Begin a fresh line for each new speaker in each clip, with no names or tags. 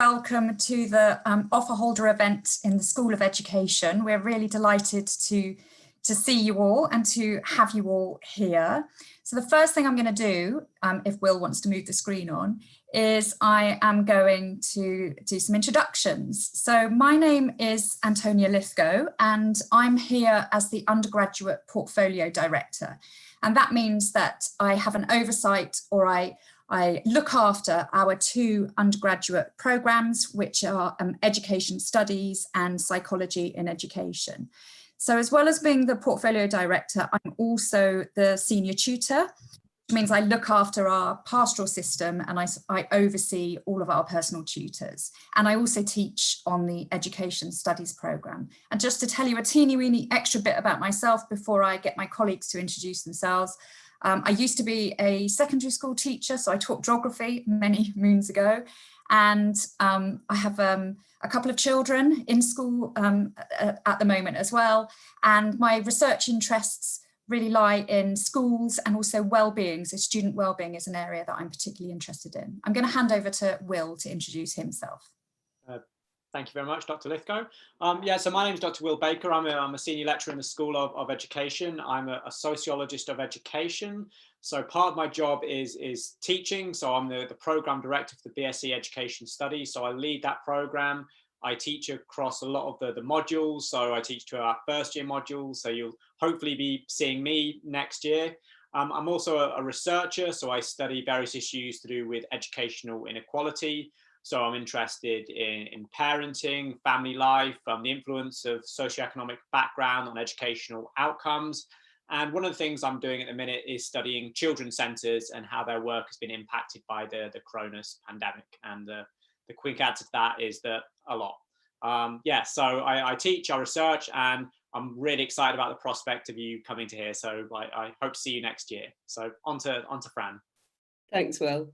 Welcome to the offer holder event in the School of Education. We're really delighted to see you all and to have you all here. So the first thing I'm going to do, if Will wants to move the screen on, is I am going to do some introductions. So my name is Antonia Lithgow and I'm here as the Undergraduate Portfolio Director. And that means that I have an oversight, or I look after our two undergraduate programs, which are Education Studies and Psychology in Education. So as well as being the portfolio director, I'm also the senior tutor, which means I look after our pastoral system and I oversee all of our personal tutors. And I also teach on the Education Studies program. And just to tell you a teeny weeny extra bit about myself before I get my colleagues to introduce themselves, I used to be a secondary school teacher, so I taught geography many moons ago, and I have a couple of children in school at the moment as well, and my research interests really lie in schools and also well-being, so student well-being is an area that I'm particularly interested in. I'm going to hand over to Will to introduce himself.
Thank you very much, Dr. Lithgow. So my name is Dr. Will Baker. I'm a senior lecturer in the School of Education. I'm a sociologist of education. So part of my job is teaching. So I'm the program director for the BSc Education Studies. So I lead that program. I teach across a lot of the modules. So I teach to our first year modules. So you'll hopefully be seeing me next year. I'm also a researcher. So I study various issues to do with educational inequality. So I'm interested in parenting, family life, the influence of socioeconomic background on educational outcomes. And one of the things I'm doing at the minute is studying children's centres and how their work has been impacted by the coronavirus pandemic. And the quick answer to that is that a lot. So I teach, I research, and I'm really excited about the prospect of you coming to here. So I hope to see you next year. So on to Fran.
Thanks, Will.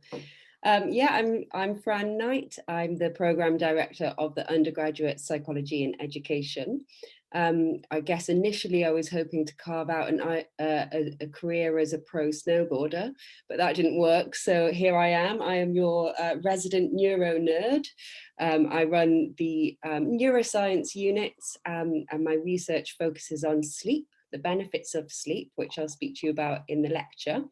I'm Fran Knight. I'm the Programme Director of the Undergraduate Psychology in Education. I guess initially I was hoping to carve out a career as a pro snowboarder, but that didn't work. So here I am. I am your resident neuro nerd. I run the neuroscience units and my research focuses on sleep, the benefits of sleep, which I'll speak to you about in the lecture.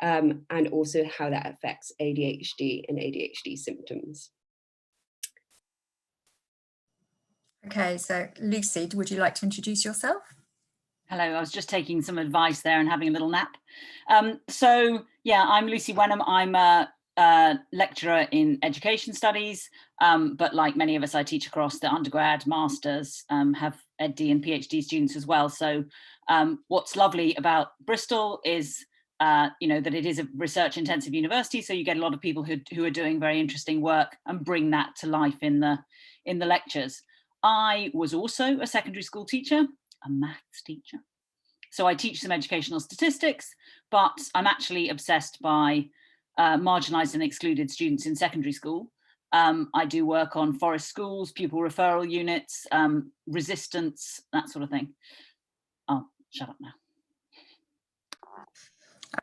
And also how that affects ADHD and ADHD symptoms.
Okay, so Lucy, would you like to introduce yourself?
Hello, I was just taking some advice there and having a little nap. I'm Lucy Wenham. I'm a lecturer in Education Studies, but like many of us, I teach across the undergrad, masters, have EdD and PhD students as well. So what's lovely about Bristol is that it is a research intensive university, so you get a lot of people who are doing very interesting work and bring that to life in the lectures. I was also a secondary school teacher, a maths teacher. So I teach some educational statistics, but I'm actually obsessed by marginalised and excluded students in secondary school. I do work on forest schools, pupil referral units, resistance, that sort of thing. I'll shut up now.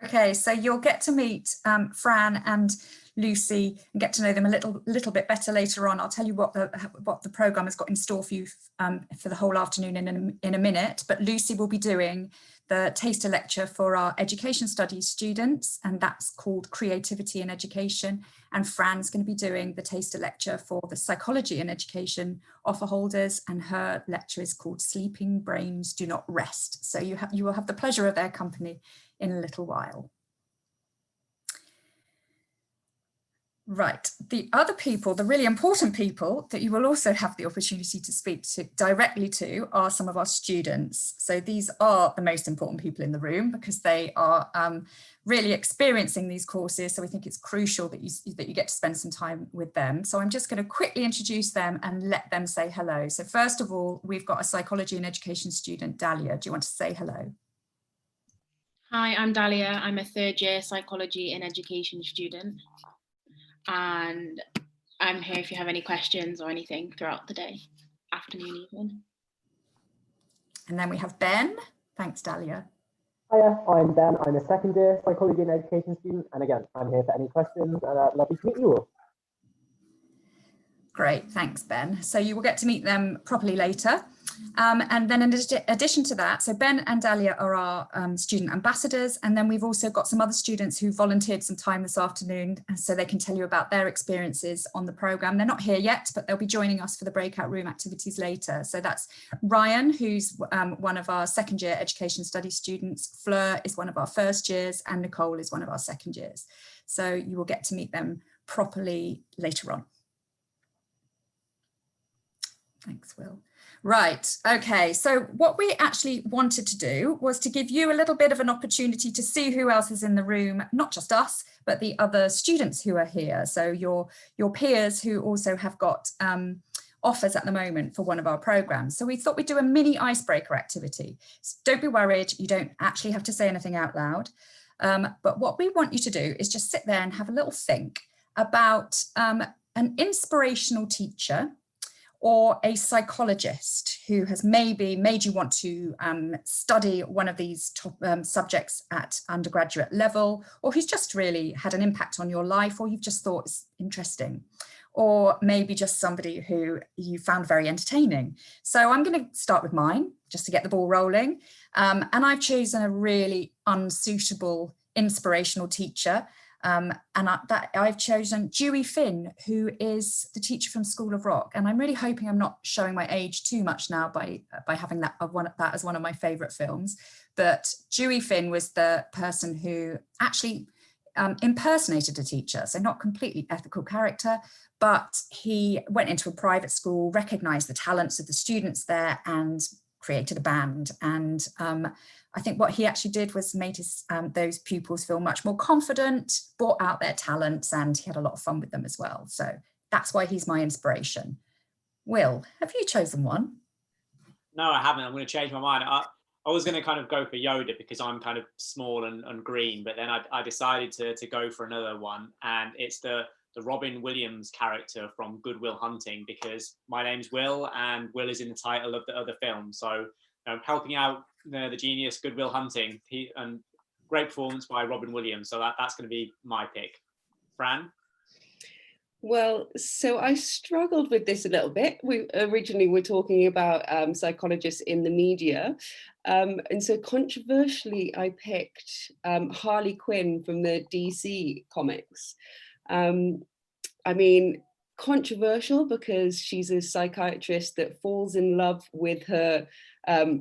Okay, so you'll get to meet Fran and Lucy and get to know them a little bit better later on. I'll tell you what the programme has got in store for you for the whole afternoon in a minute. But Lucy will be doing the taster lecture for our Education Studies students, and that's called Creativity in Education. And Fran's going to be doing the taster lecture for the Psychology in Education offer holders, and her lecture is called Sleeping Brains Do Not Rest. So you will have the pleasure of their company in a little while. Right, the other people, the really important people that you will also have the opportunity to speak to directly to are some of our students. So these are the most important people in the room because they are really experiencing these courses. So we think it's crucial that you get to spend some time with them. So I'm just going to quickly introduce them and let them say hello. So first of all, we've got a Psychology and Education student, Dahlia. Do you want to say hello?
Hi, I'm Dahlia. I'm a third year Psychology and Education student. And I'm here if you have any questions or anything throughout the day, afternoon even. And
then we have Ben. Thanks, Dahlia.
Hiya, I'm Ben. I'm a second year Psychology and Education student. And again, I'm here for any questions and lovely to meet you all.
Great, thanks, Ben. So you will get to meet them properly later. And then in addition to that, so Ben and Dahlia are our student ambassadors, and then we've also got some other students who volunteered some time this afternoon, and so they can tell you about their experiences on the programme. They're not here yet, but they'll be joining us for the breakout room activities later. So that's Ryan, who's one of our second year Education Studies students, Fleur is one of our first years, and Nicole is one of our second years. So you will get to meet them properly later on. Thanks, Will. Right, okay, so what we actually wanted to do was to give you a little bit of an opportunity to see who else is in the room, not just us, but the other students who are here. So your peers who also have got offers at the moment for one of our programs. So we thought we'd do a mini icebreaker activity. So don't be worried, you don't actually have to say anything out loud. But what we want you to do is just sit there and have a little think about an inspirational teacher or a psychologist who has maybe made you want to study one of these top subjects at undergraduate level, or who's just really had an impact on your life, or you've just thought is interesting, or maybe just somebody who you found very entertaining. So I'm going to start with mine just to get the ball rolling. And I've chosen a really unsuitable inspirational teacher. I've chosen Dewey Finn, who is the teacher from School of Rock. And I'm really hoping I'm not showing my age too much now by having that as one of my favourite films. But Dewey Finn was the person who actually impersonated a teacher, so not completely ethical character, but he went into a private school, recognised the talents of the students there and created a band. And I think what he actually did was made his those pupils feel much more confident, brought out their talents, and he had a lot of fun with them as well. So that's why he's my inspiration. Will, have you chosen one?
No, I haven't. I'm going to change my mind. I was going to kind of go for Yoda because I'm kind of small and green, but then I decided to go for another one, and it's the Robin Williams character from Good Will Hunting, because my name's Will and Will is in the title of the other film. So helping out the genius Good Will Hunting, and great performance by Robin Williams. So that's going to be my pick. Fran?
Well, so I struggled with this a little bit. We originally were talking about psychologists in the media. And so controversially, I picked Harley Quinn from the DC comics. I mean, controversial because she's a psychiatrist that falls in love with her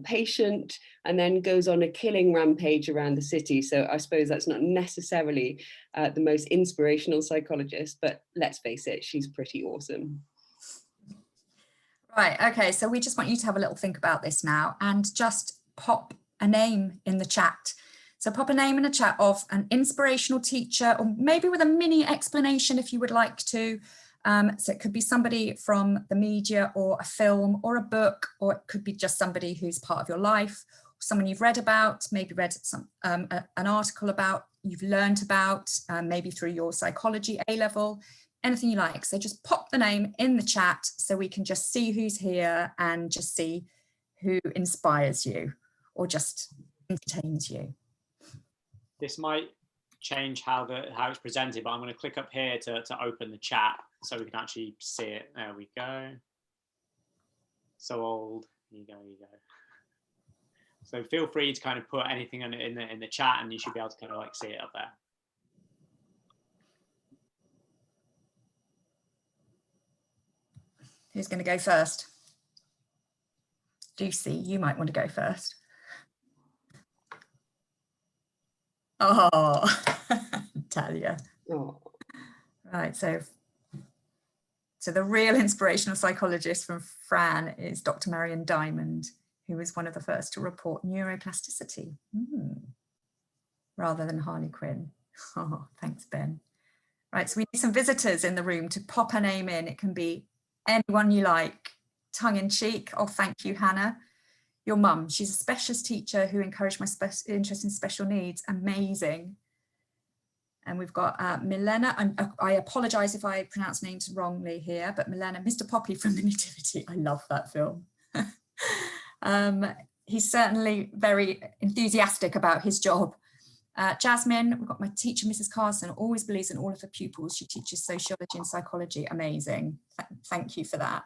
patient and then goes on a killing rampage around the city. So I suppose that's not necessarily the most inspirational psychologist, but let's face it, she's pretty awesome.
Right, okay, so we just want you to have a little think about this now and just pop a name in the chat. So pop a name in the chat of an inspirational teacher, or maybe with a mini explanation if you would like to. So it could be somebody from the media or a film or a book, or it could be just somebody who's part of your life, someone you've read about, maybe read some an article about, you've learned about, maybe through your psychology A-level, anything you like. So just pop the name in the chat so we can just see who's here and just see who inspires you or just entertains you.
This might change how it's presented, but I'm going to click up here to open the chat so we can actually see it. There we go. So old. Here you go. Here you go. So feel free to kind of put anything in the chat, and you should be able to kind of like see it up there.
Who's going to go first? Lucy, you might want to go first. Oh, Talia.
Oh.
Right, so the real inspirational psychologist from Fran is Dr. Marion Diamond, who was one of the first to report neuroplasticity, rather than Harley Quinn. Oh, thanks, Ben. Right, so we need some visitors in the room to pop a name in. It can be anyone you like, tongue in cheek. Oh, thank you, Hannah. Your mum, she's a specialist teacher who encouraged my interest in special needs. Amazing. And we've got Milena, I apologise if I pronounce names wrongly here, but Milena, Mr. Poppy from The Nativity. I love that film. He's certainly very enthusiastic about his job. Jasmine, we've got my teacher, Mrs. Carson, always believes in all of her pupils. She teaches sociology and psychology. Amazing. Thank you for that.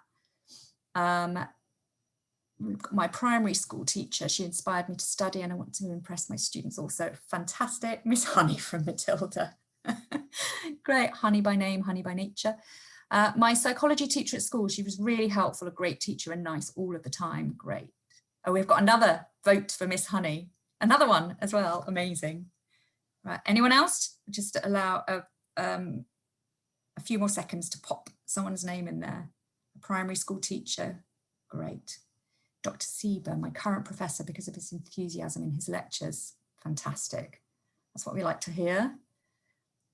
My primary school teacher, she inspired me to study and I want to impress my students also. Fantastic. Miss Honey from Matilda. Great. Honey by name, honey by nature. My psychology teacher at school, she was really helpful, a great teacher and nice all of the time. Great. Oh, we've got another vote for Miss Honey. Another one as well. Amazing. Right. Anyone else? Just allow a few more seconds to pop someone's name in there. A primary school teacher. Great. Dr. Sieber, my current professor, because of his enthusiasm in his lectures. Fantastic. That's what we like to hear.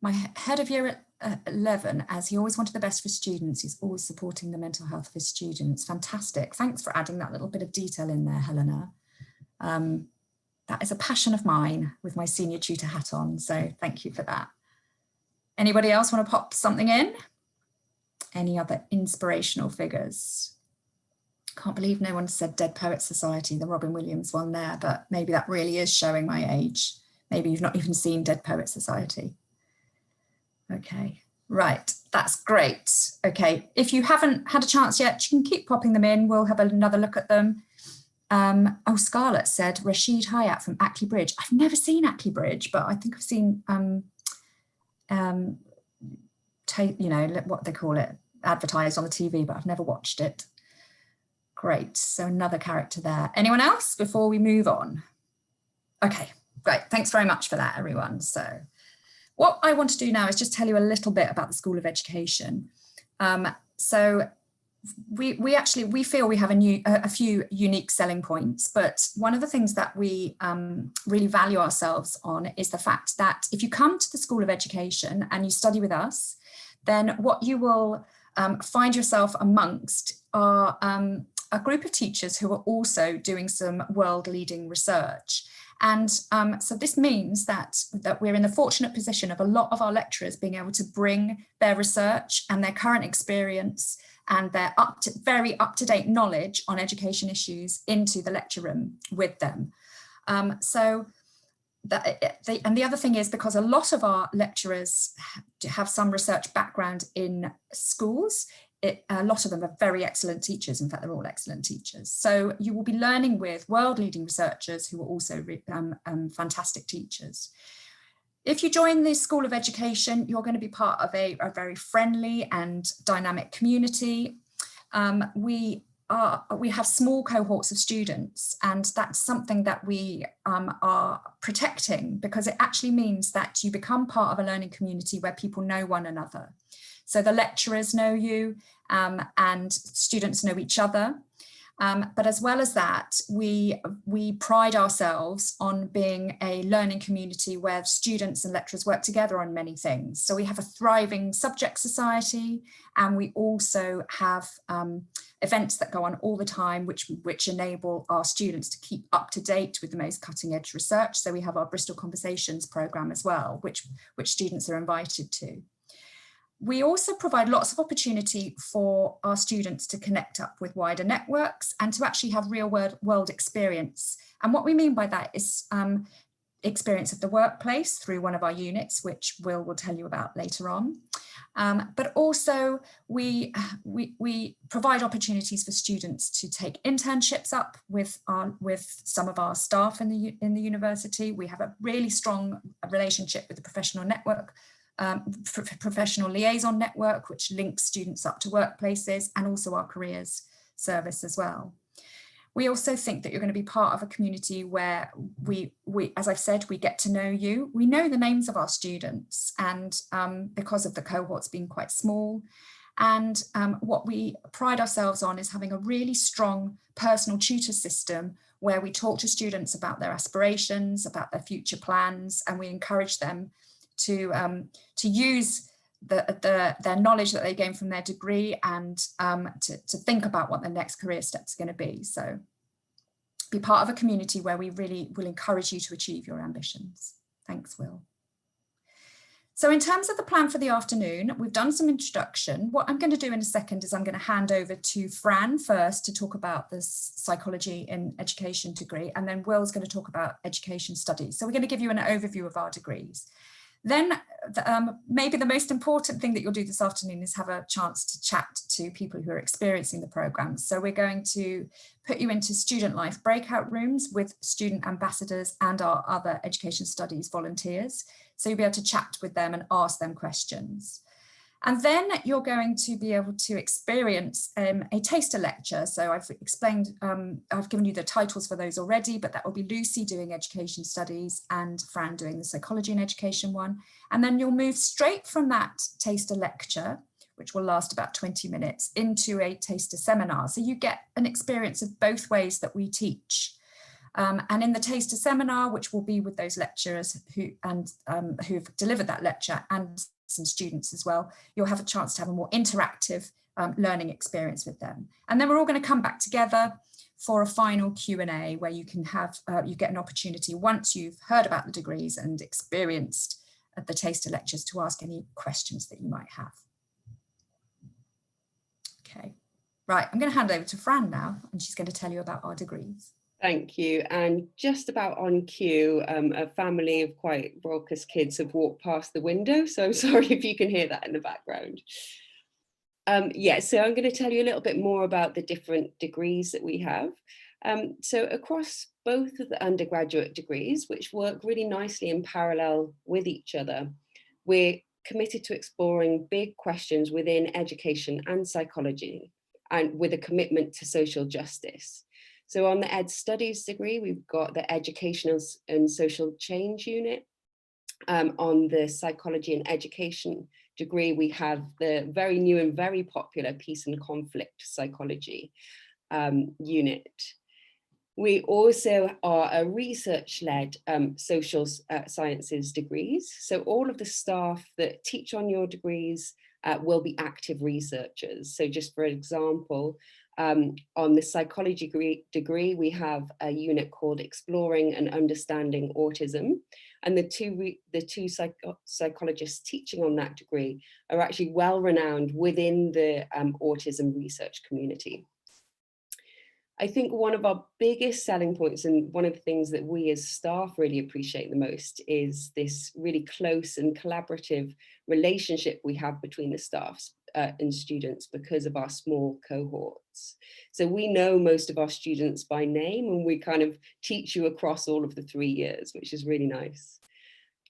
My head of year 11, as he always wanted the best for students, he's always supporting the mental health of his students. Fantastic. Thanks for adding that little bit of detail in there, Helena. That is a passion of mine with my senior tutor hat on, so thank you for that. Anybody else want to pop something in? Any other inspirational figures? Can't believe no one said Dead Poets Society, the Robin Williams one there, but maybe that really is showing my age. Maybe you've not even seen Dead Poets Society. Okay, right, that's great. Okay, if you haven't had a chance yet, you can keep popping them in. We'll have another look at them. Oh, Scarlett said Rashid Hayat from Ackley Bridge. I've never seen Ackley Bridge, but I think I've seen, you know, what they call it, advertised on the TV, but I've never watched it. Great, so another character there. Anyone else before we move on? Okay, great, thanks very much for that, everyone. So what I want to do now is just tell you a little bit about the School of Education. So we feel we have a few unique selling points, but one of the things that we really value ourselves on is the fact that if you come to the School of Education and you study with us, then what you will find yourself amongst are a group of teachers who are also doing some world-leading research. And so this means that we're in the fortunate position of a lot of our lecturers being able to bring their research and their current experience and their very up-to-date knowledge on education issues into the lecture room with them. And the other thing is, because a lot of our lecturers have some research background in schools, a lot of them are very excellent teachers. In fact, they're all excellent teachers. So you will be learning with world-leading researchers who are also fantastic teachers. If you join the School of Education, you're going to be part of a very friendly and dynamic community. We have small cohorts of students, and that's something that we are protecting, because it actually means that you become part of a learning community where people know one another. So the lecturers know you and students know each other. But as well as that, we pride ourselves on being a learning community where students and lecturers work together on many things. So we have a thriving subject society, and we also have events that go on all the time, which enable our students to keep up to date with the most cutting edge research. So we have our Bristol Conversations program as well, which students are invited to. We also provide lots of opportunity for our students to connect up with wider networks and to actually have real world experience. And what we mean by that is experience of the workplace through one of our units, which will tell you about later on. But also we provide opportunities for students to take internships up with some of our staff in the university. We have a really strong relationship with the professional network, professional liaison network, which links students up to workplaces, and also our careers service as well. We also think that you're going to be part of a community where we, as I've said, we get to know you. We know the names of our students, and because of the cohorts being quite small. And what we pride ourselves on is having a really strong personal tutor system where we talk to students about their aspirations, about their future plans, and we encourage them to use their knowledge that they gain from their degree and to think about what their next career steps are going to be. So be part of a community where we really will encourage you to achieve your ambitions. Thanks, Will. So in terms of the plan for the afternoon, we've done some introduction. What I'm going to do in a second is I'm going to hand over to Fran first to talk about the psychology in education degree, and then Will's going to talk about education studies. So we're going to give you an overview of our degrees. Then maybe the most important thing that you'll do this afternoon is have a chance to chat to people who are experiencing the programs. So we're going to put you into student life breakout rooms with student ambassadors and our other education studies volunteers. So you'll be able to chat with them and ask them questions. And then you're going to be able to experience a taster lecture. So I've explained, I've given you the titles for those already, but that will be Lucy doing education studies and Fran doing the psychology and education one. And then you'll move straight from that taster lecture, which will last about 20 minutes, into a taster seminar. So you get an experience of both ways that we teach. And in the taster seminar, which will be with those lecturers who've delivered that lecture and some students as well, you'll have a chance to have a more interactive learning experience with them. And then we're all going to come back together for a final Q&A where you can have, you get an opportunity once you've heard about the degrees and experienced the taster lectures to ask any questions that you might have. Okay, right, I'm going to hand over to Fran now, and she's going to tell you about our degrees.
Thank you. And just about on cue, a family of quite raucous kids have walked past the window, so I'm sorry if you can hear that in the background. Yeah, so I'm going to tell you a little bit more about the different degrees that we have. So across both of the undergraduate degrees, which work really nicely in parallel with each other, we're committed to exploring big questions within education and psychology, and with a commitment to social justice. So on the Ed Studies degree, we've got the Educational and Social Change unit. On the Psychology and Education degree, we have the very new and very popular Peace and Conflict Psychology unit. We also are a research-led social sciences degrees. So all of the staff that teach on your degrees will be active researchers. So just for example, on the psychology degree, we have a unit called Exploring and Understanding Autism. And the two psychologists teaching on that degree are actually well renowned within the autism research community. I think one of our biggest selling points, and one of the things that we as staff really appreciate the most, is this really close and collaborative relationship we have between the staffs and students because of our small cohorts. So we know most of our students by name, and we kind of teach you across all of the 3 years, which is really nice.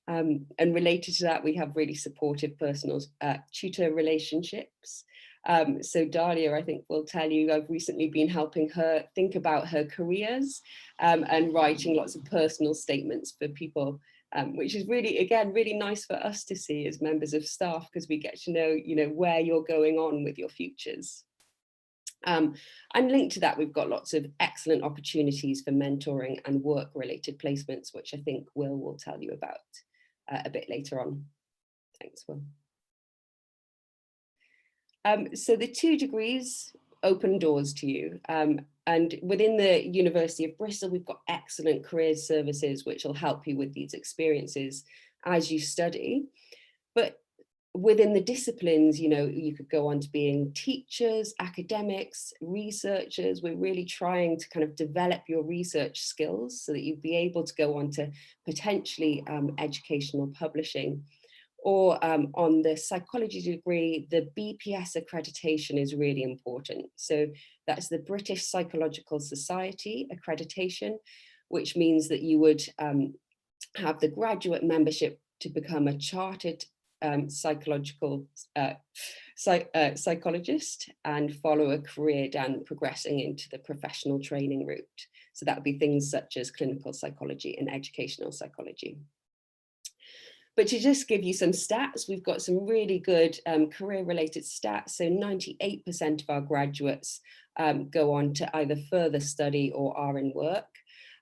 And related to that, we have really supportive personal tutor relationships. So Dahlia, I think, will tell you, I've recently been helping her think about her careers and writing lots of personal statements for people, which is really, again, really nice for us to see as members of staff, because we get to know, where you're going on with your futures. And linked to that, we've got lots of excellent opportunities for mentoring and work-related placements, which I think Will will tell you about a bit later on. Thanks, Will. So the 2 degrees open doors to you. And within the University of Bristol, we've got excellent career services, which will help you with these experiences as you study. But within the disciplines, you could go on to being teachers, academics, researchers. We're really trying to kind of develop your research skills so that you'd be able to go on to potentially educational publishing. Or on the psychology degree, the BPS accreditation is really important. So that's the British Psychological Society accreditation, which means that you would have the graduate membership to become a chartered psychologist and follow a career down progressing into the professional training route. So that would be things such as clinical psychology and educational psychology. But to just give you some stats, we've got some really good career-related stats. So 98% of our graduates go on to either further study or are in work.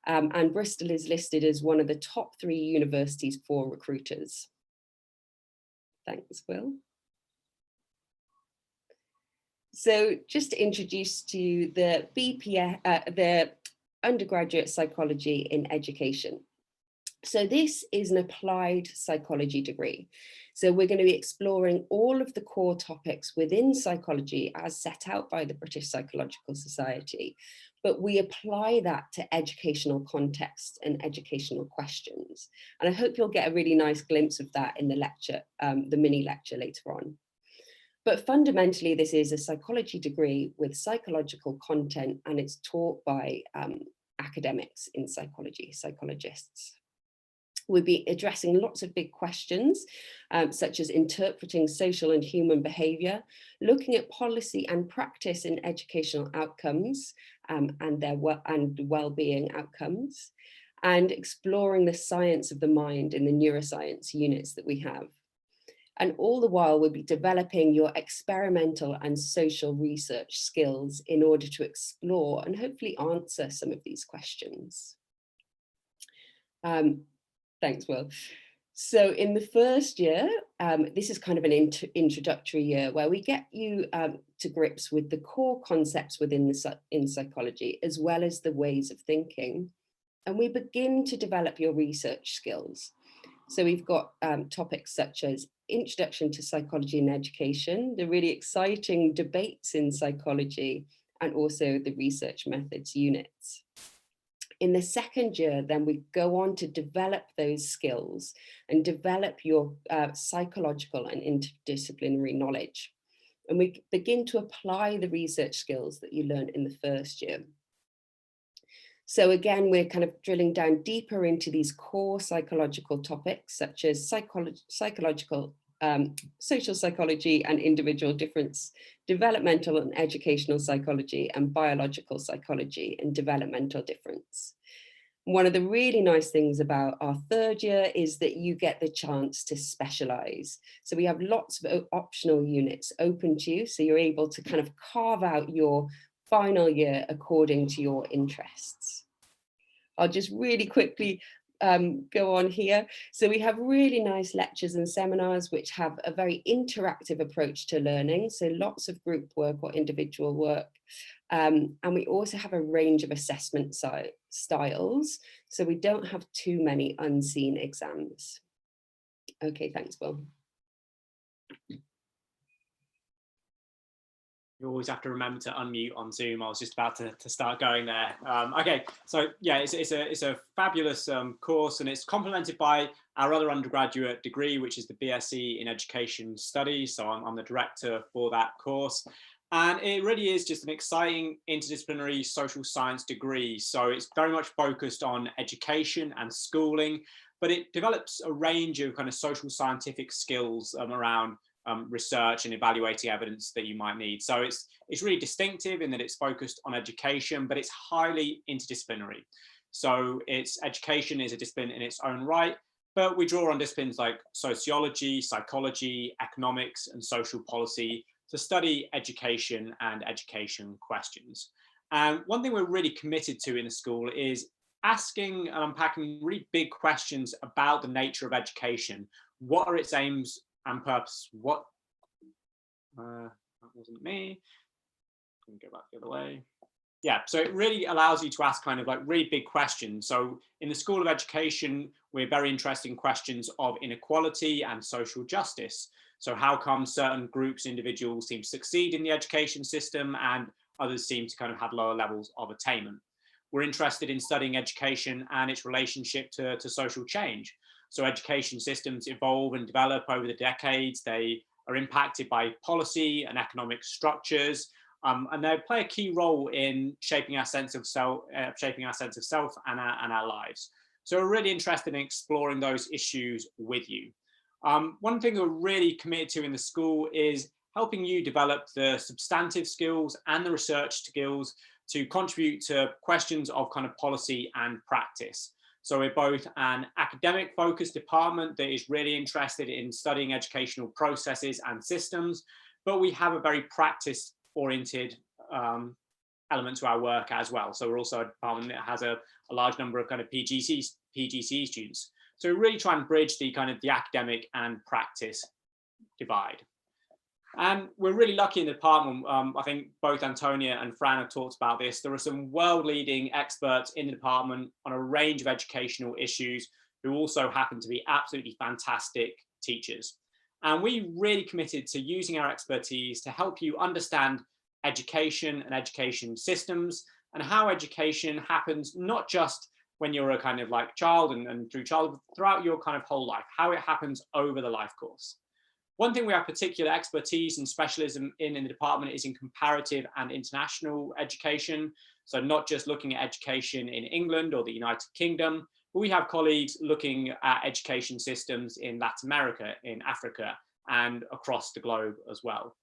And Bristol is listed as one of the top 3 universities for recruiters. Thanks, Will. So just to introduce to you the BPS, the Undergraduate Psychology in Education. So this is an applied psychology degree. So we're going to be exploring all of the core topics within psychology as set out by the British Psychological Society, but we apply that to educational context and educational questions. And I hope you'll get a really nice glimpse of that in the lecture, the mini lecture later on. But fundamentally, this is a psychology degree with psychological content, and it's taught by academics in psychology, psychologists. We'll be addressing lots of big questions, such as interpreting social and human behaviour, looking at policy and practice in educational outcomes and well-being outcomes, and exploring the science of the mind in the neuroscience units that we have. And all the while, we'll be developing your experimental and social research skills in order to explore and hopefully answer some of these questions. Thanks, Will. So in the first year, this is kind of an introductory year where we get you to grips with the core concepts within in psychology, as well as the ways of thinking. And we begin to develop your research skills. So we've got topics such as Introduction to Psychology in Education, the really exciting debates in psychology, and also the research methods units. In the second year, then we go on to develop those skills and develop your psychological and interdisciplinary knowledge. And we begin to apply the research skills that you learned in the first year. So again, we're kind of drilling down deeper into these core psychological topics, such as psychological, social psychology and individual difference, developmental and educational psychology, and biological psychology and developmental difference. One of the really nice things about our third year is that you get the chance to specialize. So we have lots of optional units open to you, so you're able to kind of carve out your final year according to your interests. I'll just really quickly go on here. So we have really nice lectures and seminars which have a very interactive approach to learning. So lots of group work or individual work. And we also have a range of assessment styles. So we don't have too many unseen exams. Okay, thanks, Will.
You always have to remember to unmute on Zoom. I was just about to start going there. Okay, so yeah, it's a fabulous course, and it's complemented by our other undergraduate degree, which is the BSc in Education Studies. So I'm the director for that course. And it really is just an exciting interdisciplinary social science degree. So it's very much focused on education and schooling, but it develops a range of kind of social scientific skills around research and evaluating evidence that you might need. So it's really distinctive in that it's focused on education, but it's highly interdisciplinary. So education is a discipline in its own right, but we draw on disciplines like sociology, psychology, economics, and social policy to study education and education questions. And one thing we're really committed to in the school is asking and unpacking really big questions about the nature of education. What are its aims and purpose? That wasn't me. Let me go back the other way. Yeah, so it really allows you to ask kind of like really big questions. So in the School of Education, we're very interested in questions of inequality and social justice. So how come certain groups, individuals seem to succeed in the education system and others seem to kind of have lower levels of attainment? We're interested in studying education and its relationship to social change. So education systems evolve and develop over the decades. They are impacted by policy and economic structures, and they play a key role in shaping our sense of self, and our lives. So we're really interested in exploring those issues with you. One thing we're really committed to in the school is helping you develop the substantive skills and the research skills to contribute to questions of kind of policy and practice. So we're both an academic focused department that is really interested in studying educational processes and systems, but we have a very practice oriented element to our work as well. So we're also a department that has a large number of kind of PGCE students. So we really try and bridge the kind of the academic and practice divide. And we're really lucky in the department. I think both Antonia and Fran have talked about this. There are some world-leading experts in the department on a range of educational issues who also happen to be absolutely fantastic teachers. And we really committed to using our expertise to help you understand education and education systems and how education happens, not just when you're a kind of like child and through childhood, throughout your kind of whole life, how it happens over the life course. One thing we have particular expertise and specialism in the department is in comparative and international education. So not just looking at education in England or the United Kingdom, but we have colleagues looking at education systems in Latin America, in Africa, and across the globe as well.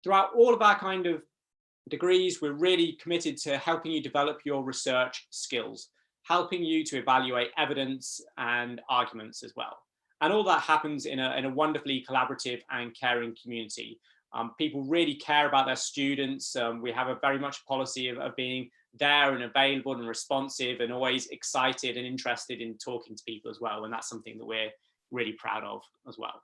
Throughout all of our kind of degrees, we're really committed to helping you develop your research skills, helping you to evaluate evidence and arguments as well. And all that happens in a wonderfully collaborative and caring community. People really care about their students. We have a very much policy of being there and available and responsive and always excited and interested in talking to people as well. And that's something that we're really proud of as well.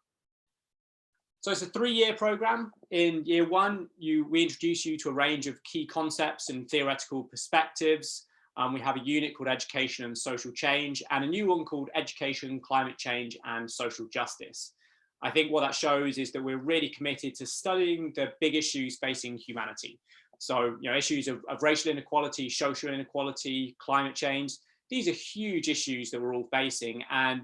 So it's a 3-year program. In year 1, we introduce you to a range of key concepts and theoretical perspectives. We have a unit called Education and Social Change and a new one called Education, Climate Change and Social Justice. I think what that shows is that we're really committed to studying the big issues facing humanity. So, issues of racial inequality, social inequality, climate change. These are huge issues that we're all facing, and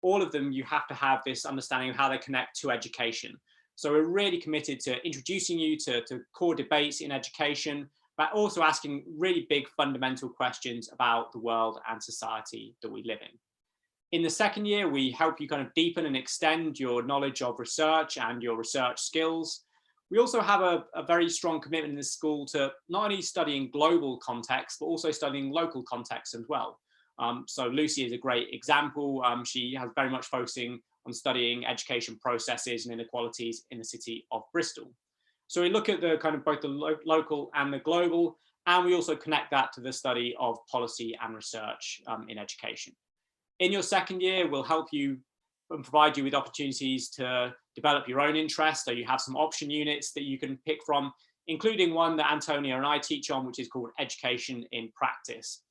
all of them, you have to have this understanding of how they connect to education. So we're really committed to introducing you to core debates in education, but also asking really big fundamental questions about the world and society that we live in. In the second year, we help you kind of deepen and extend your knowledge of research and your research skills. We also have a very strong commitment in this school to not only studying global context, but also studying local context as well. So Lucy is a great example. She has very much focusing on studying education processes and inequalities in the city of Bristol. So we look at the kind of both the local and the global, and we also connect that to the study of policy and research in education. In your second year, we'll help you and provide you with opportunities to develop your own interests. So you have some option units that you can pick from, including one that Antonia and I teach on, which is called Education in Practice.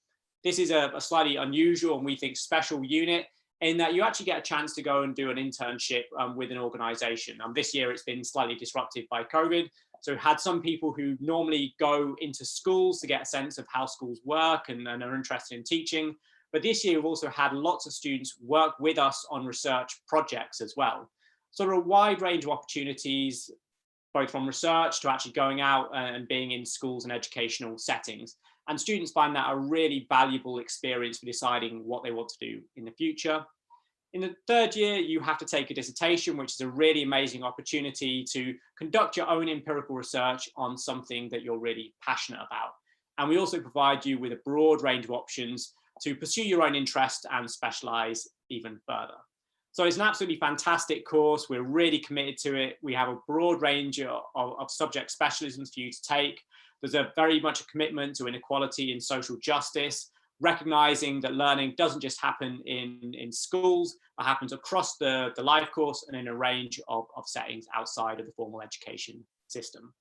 This is a slightly unusual and we think special unit in that you actually get a chance to go and do an internship with an organization. This year it's been slightly disrupted by COVID. So we had some people who normally go into schools to get a sense of how schools work and are interested in teaching. But this year we've also had lots of students work with us on research projects as well. So there are a wide range of opportunities, both from research to actually going out and being in schools and educational settings. And students find that a really valuable experience for deciding what they want to do in the future. In the third year, you have to take a dissertation, which is a really amazing opportunity to conduct your own empirical research on something that you're really passionate about. And we also provide you with a broad range of options to pursue your own interest and specialize even further. So it's an absolutely fantastic course. We're really committed to it. We have a broad range of subject specialisms for you to take. There's a very much a commitment to inequality and social justice, recognizing that learning doesn't just happen in schools, but happens across the life course and in a range of settings outside of the formal education system.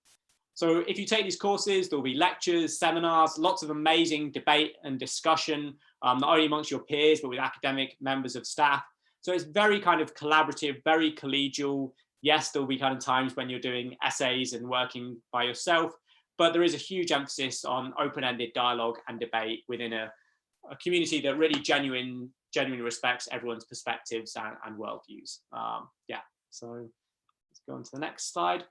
So if you take these courses, there'll be lectures, seminars, lots of amazing debate and discussion, not only amongst your peers, but with academic members of staff. So it's very kind of collaborative, very collegial. Yes, there'll be kind of times when you're doing essays and working by yourself, but there is a huge emphasis on open-ended dialogue and debate within a community that really genuinely respects everyone's perspectives and worldviews. So let's go on to the next slide.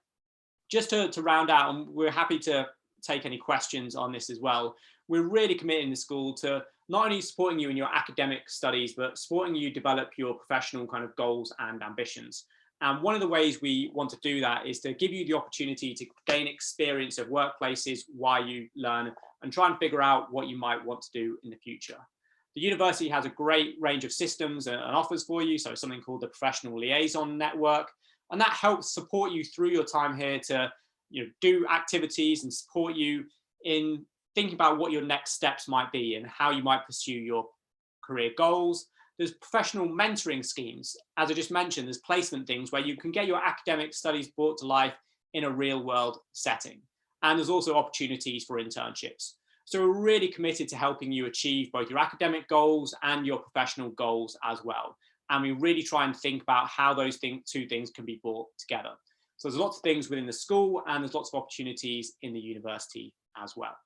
Just to round out, and we're happy to take any questions on this as well. We're really committed in the school to not only supporting you in your academic studies, but supporting you develop your professional kind of goals and ambitions. And one of the ways we want to do that is to give you the opportunity to gain experience of workplaces while you learn and try and figure out what you might want to do in the future. The university has a great range of systems and offers for you. So something called the Professional Liaison Network. And that helps support you through your time here to do activities and support you in thinking about what your next steps might be and how you might pursue your career goals. There's professional mentoring schemes. As I just mentioned, there's placement things where you can get your academic studies brought to life in a real world setting. And there's also opportunities for internships. So we're really committed to helping you achieve both your academic goals and your professional goals as well. And we really try and think about how those two things can be brought together. So there's lots of things within the school, and there's lots of opportunities in the university as well.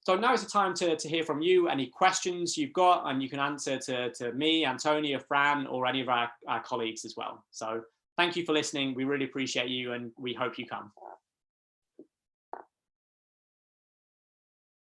So now is the time to hear from you, any questions you've got, and you can answer to me, Antonia, Fran, or any of our colleagues as well. So thank you for listening. We really appreciate you, and we hope you come.